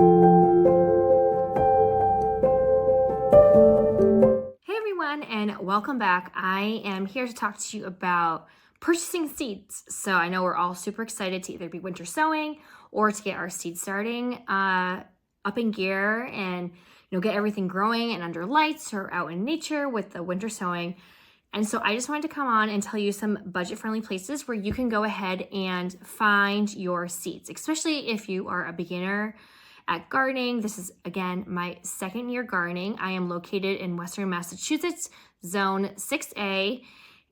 Hey everyone, and welcome back. I am here to talk to you about purchasing seeds. So I know we're all super excited to either be winter sowing or to get our seeds starting up in gear and get everything growing and under lights or out in nature with the winter sowing. And so I just wanted to come on and tell you some budget-friendly places where you can go ahead and find your seeds, especially if you are a beginner at gardening. This is, again, my second year gardening. I am located in Western Massachusetts, Zone 6A.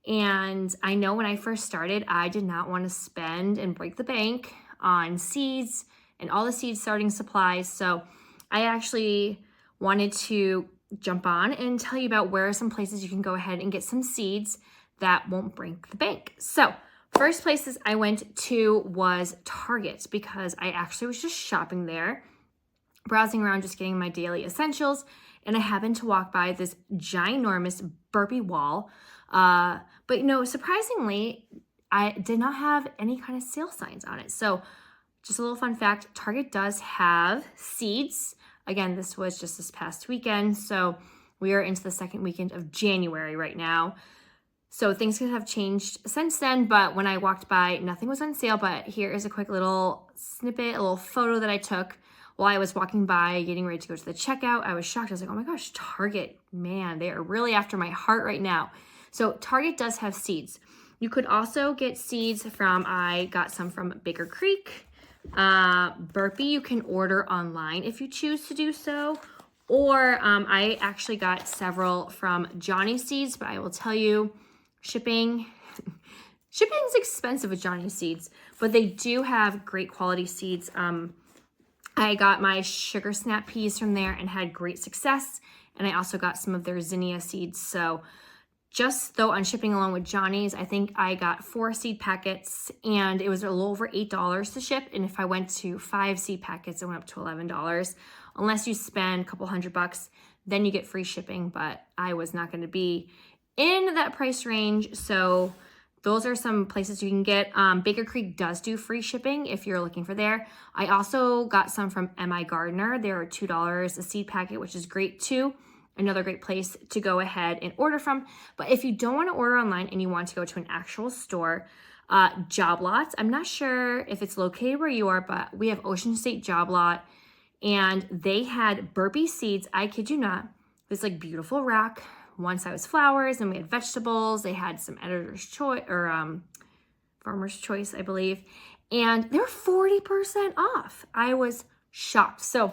And I know when I first started, I did not want to spend and break the bank on seeds and all the seed starting supplies. So I actually wanted to jump on and tell you about where are some places you can go ahead and get some seeds that won't break the bank. So first places I went to was Target because I actually was just shopping there, browsing around, just getting my daily essentials. And I happened to walk by this ginormous burpee wall. But surprisingly, I did not have any kind of sale signs on it. So just a little fun fact, Target does have seeds. Again, this was just this past weekend, so we are into the second weekend of January right now. So things could have changed since then, but when I walked by, nothing was on sale. But here is a quick little snippet, a little photo that I took while I was walking by, getting ready to go to the checkout. I was shocked. I was like, oh my gosh, Target, man, they are really after my heart right now. So Target does have seeds. You could also get seeds I got some from Baker Creek. Burpee you can order online if you choose to do so, or I actually got several from Johnny Seeds, but I will tell you, shipping's expensive with Johnny Seeds, but they do have great quality seeds. I got my sugar snap peas from there and had great success, and I also got some of their zinnia seeds. So just though on shipping along with Johnny's, I think I got 4 seed packets and it was a little over $8 to ship. And if I went to 5 seed packets, it went up to $11. Unless you spend a couple $100, then you get free shipping. But I was not going to be in that price range. So those are some places you can get. Baker Creek does do free shipping if you're looking for there. I also got some from M.I. Gardener. They're $2 a seed packet, which is great too. Another great place to go ahead and order from. But if you don't want to order online and you want to go to an actual store, Job Lots, I'm not sure if it's located where you are, but we have Ocean State Job Lot, and they had burpee seeds. I kid you not. This like beautiful rack. One side was flowers, and we had vegetables. They had some Editor's Choice or Farmer's Choice, I believe, and they were 40% off. I was shocked. So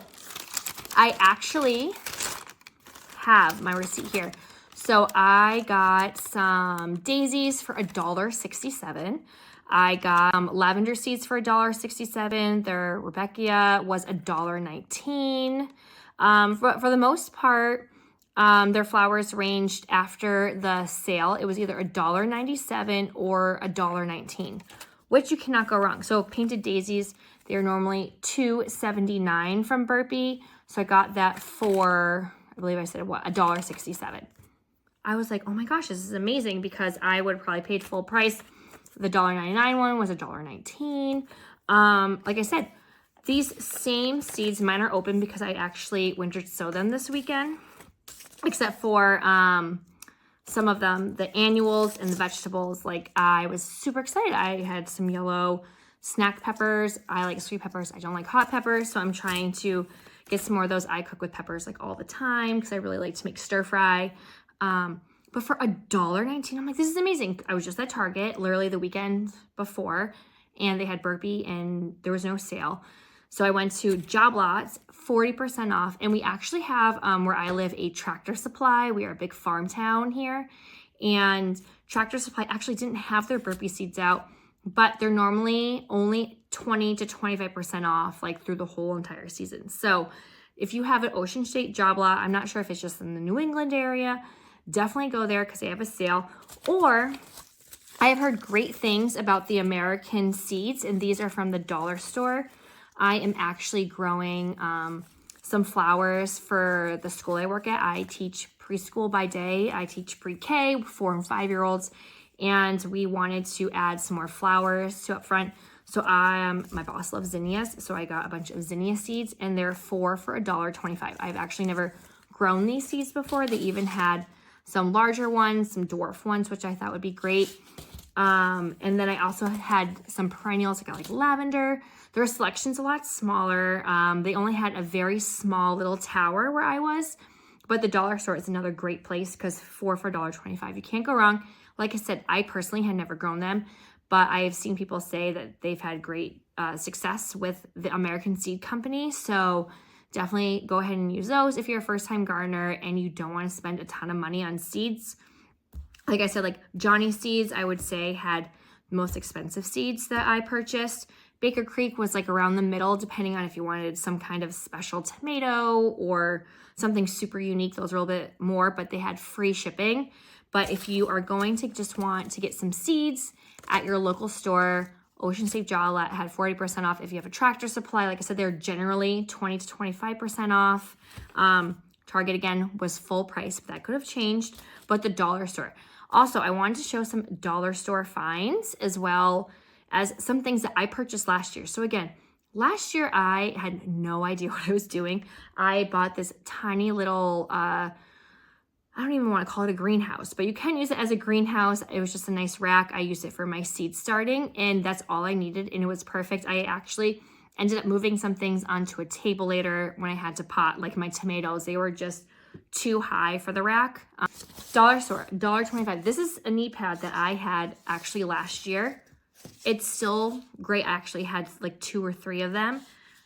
I actually have my receipt here. So I got some daisies for $1.67. I got lavender seeds for $1.67. Their Rebecca was $1.19. For the most part, their flowers ranged after the sale. It was either $1.97 or $1.19, which you cannot go wrong. So painted daisies, they're normally $2.79 from Burpee. So I got that for, I believe I said $1.67. I was like, oh my gosh, this is amazing, because I would have probably paid full price. The $1.99 one was $1.19. Like I said, these same seeds, mine are open because I actually winter sowed them this weekend, except for some of them, the annuals and the vegetables. Like, I was super excited. I had some yellow snack peppers. I like sweet peppers. I don't like hot peppers, so I'm trying to get some more of those. I cook with peppers like all the time because I really like to make stir fry. But for $1.19, I'm like, this is amazing. I was just at Target literally the weekend before, and they had Burpee and there was no sale. So I went to Job Lots, 40% off. And we actually have, where I live, a Tractor Supply. We are a big farm town here. And Tractor Supply actually didn't have their Burpee seeds out, but they're normally only 20 to 25% off, like through the whole entire season. So if you have an Ocean State Job Lot, I'm not sure if it's just in the New England area, definitely go there because they have a sale. Or I have heard great things about the American seeds, and these are from the dollar store. I am actually growing some flowers for the school I work at. I teach preschool by day. I teach pre-K, 4 and 5-year-olds, and we wanted to add some more flowers to up front. So my boss loves zinnias, so I got a bunch of zinnia seeds, and they're 4 for $1.25. I've actually never grown these seeds before. They even had some larger ones, some dwarf ones, which I thought would be great. And then I also had some perennials. I got like lavender. Their selection's a lot smaller. They only had a very small little tower where I was, but the dollar store is another great place because 4 for $1.25. You can't go wrong. Like I said, I personally had never grown them, but I have seen people say that they've had great success with the American Seed Company. So definitely go ahead and use those if you're a first-time gardener and you don't want to spend a ton of money on seeds. Like I said, like Johnny Seeds, I would say had the most expensive seeds that I purchased. Baker Creek was like around the middle, depending on if you wanted some kind of special tomato or something super unique. Those were a little bit more, but they had free shipping. But if you are going to just want to get some seeds at your local store, Ocean Safe Jawlet had 40% off. If you have a Tractor Supply, like I said, they're generally 20 to 25% off. Target, again, was full price, but that could have changed. But the dollar store. Also, I wanted to show some dollar store finds as well as some things that I purchased last year. So again, last year I had no idea what I was doing. I bought this tiny little, I don't even want to call it a greenhouse, but you can use it as a greenhouse. It was just a nice rack. I used it for my seed starting, and that's all I needed, and it was perfect. I actually ended up moving some things onto a table later when I had to pot, like my tomatoes. They were just too high for the rack. Dollar store, $1.25. This is a knee pad that I had actually last year. It's still great. I actually had like 2 or 3 of them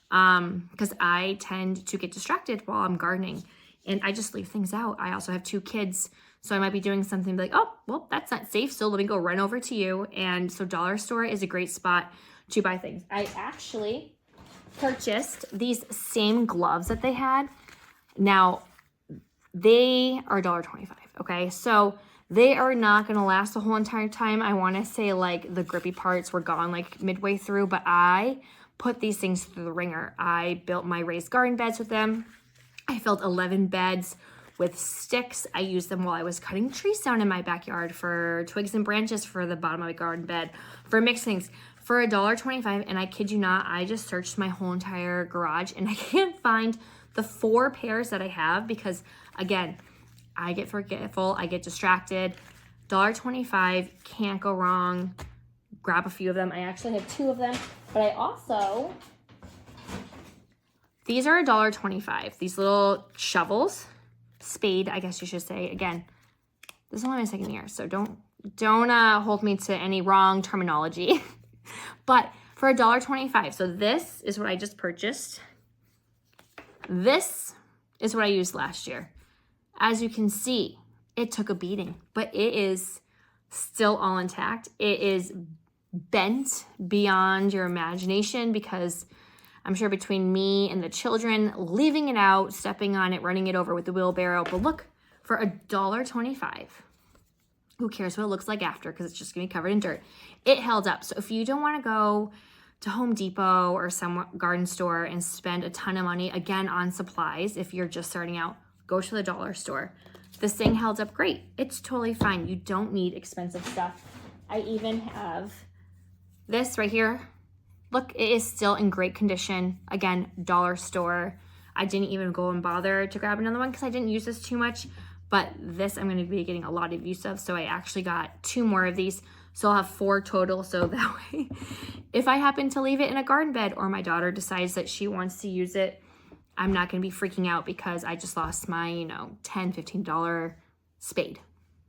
because I tend to get distracted while I'm gardening and I just leave things out. I also have 2 kids, so I might be doing something like, oh, well, that's not safe, so let me go run over to you. And so dollar store is a great spot to buy things. I actually purchased these same gloves that they had. Now, they are $1.25, okay? So they are not going to last the whole entire time. I want to say like the grippy parts were gone like midway through, but I put these things through the ringer. I built my raised garden beds with them. I filled 11 beds with sticks. I used them while I was cutting trees down in my backyard for twigs and branches for the bottom of my garden bed, for mixed things, for $1.25. And I kid you not, I just searched my whole entire garage and I can't find the 4 pairs that I have because, again, I get forgetful, I get distracted. $1.25, can't go wrong. Grab a few of them. I actually have 2 of them, but I also, these are $1.25. These little shovels, spade, I guess you should say. Again, this is only my second year, so don't hold me to any wrong terminology. But for $1.25, so this is what I just purchased. This is what I used last year. As you can see, it took a beating, but it is still all intact. It is bent beyond your imagination because I'm sure between me and the children, leaving it out, stepping on it, running it over with the wheelbarrow. But look, for $1.25, who cares what it looks like after because it's just gonna be covered in dirt. It held up. So if you don't wanna go to Home Depot or some garden store and spend a ton of money, again, on supplies, if you're just starting out, go to the dollar store. This thing held up great. It's totally fine. You don't need expensive stuff. I even have this right here. Look, it is still in great condition. Again, dollar store. I didn't even go and bother to grab another one because I didn't use this too much, but this I'm gonna be getting a lot of use of. So I actually got 2 more of these. So I'll have 4 total. So that way, if I happen to leave it in a garden bed or my daughter decides that she wants to use it, I'm not going to be freaking out because I just lost my, $10, $15 spade,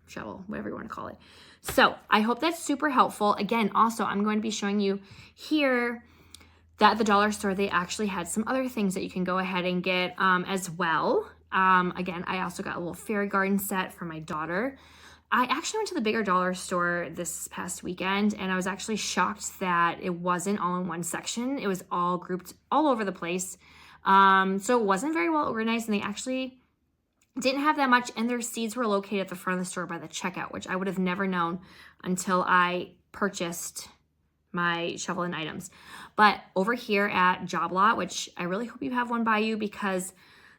shovel, whatever you want to call it. So I hope that's super helpful. Again, also, I'm going to be showing you here that at the dollar store, they actually had some other things that you can go ahead and get as well. Again, I also got a little fairy garden set for my daughter. I actually went to the bigger dollar store this past weekend, and I was actually shocked that it wasn't all in one section. It was all grouped all over the place. So it wasn't very well organized, and they actually didn't have that much, and their seeds were located at the front of the store by the checkout, which I would have never known until I purchased my shovel and items. But over here at Job Lot, which I really hope you have one by you because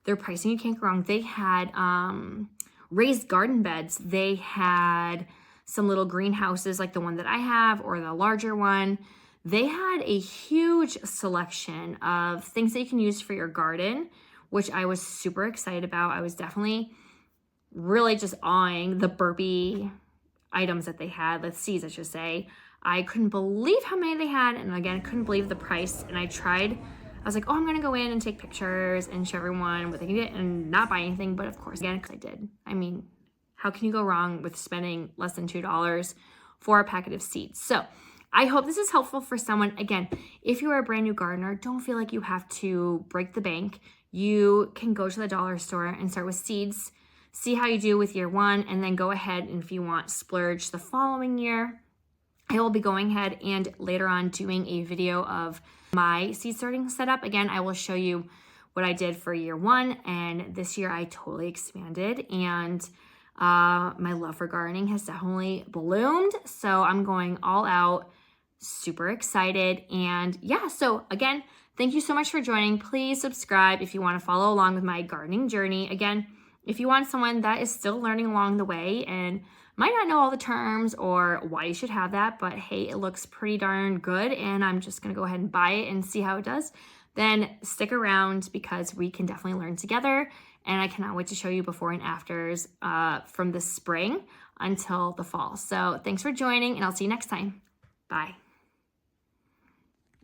their pricing, you can't go wrong. They had raised garden beds. They had some little greenhouses like the one that I have or the larger one. they had a huge selection of things that you can use for your garden, which I was super excited about. I was definitely really just awing the burpee items that they had, the seeds, I should say. I couldn't believe how many they had, and again, I couldn't believe the price. And I was like, oh, I'm gonna go in and take pictures and show everyone what they can get and not buy anything. But of course, again, because I did. I mean, how can you go wrong with spending less than $2 for a packet of seeds? So I hope this is helpful for someone. Again, if you are a brand new gardener, don't feel like you have to break the bank. You can go to the dollar store and start with seeds, see how you do with year 1, and then go ahead, and if you want, splurge the following year. I will be going ahead and later on doing a video of my seed starting setup. Again, I will show you what I did for year 1, and this year I totally expanded, and my love for gardening has definitely bloomed. So I'm going all out, super excited. And yeah, so again, thank you so much for joining. Please subscribe if you want to follow along with my gardening journey. Again, if you want someone that is still learning along the way and might not know all the terms or why you should have that, but hey, it looks pretty darn good and I'm just going to go ahead and buy it and see how it does, then stick around because we can definitely learn together. And I cannot wait to show you before and afters from the spring until the fall. So thanks for joining, and I'll see you next time. Bye.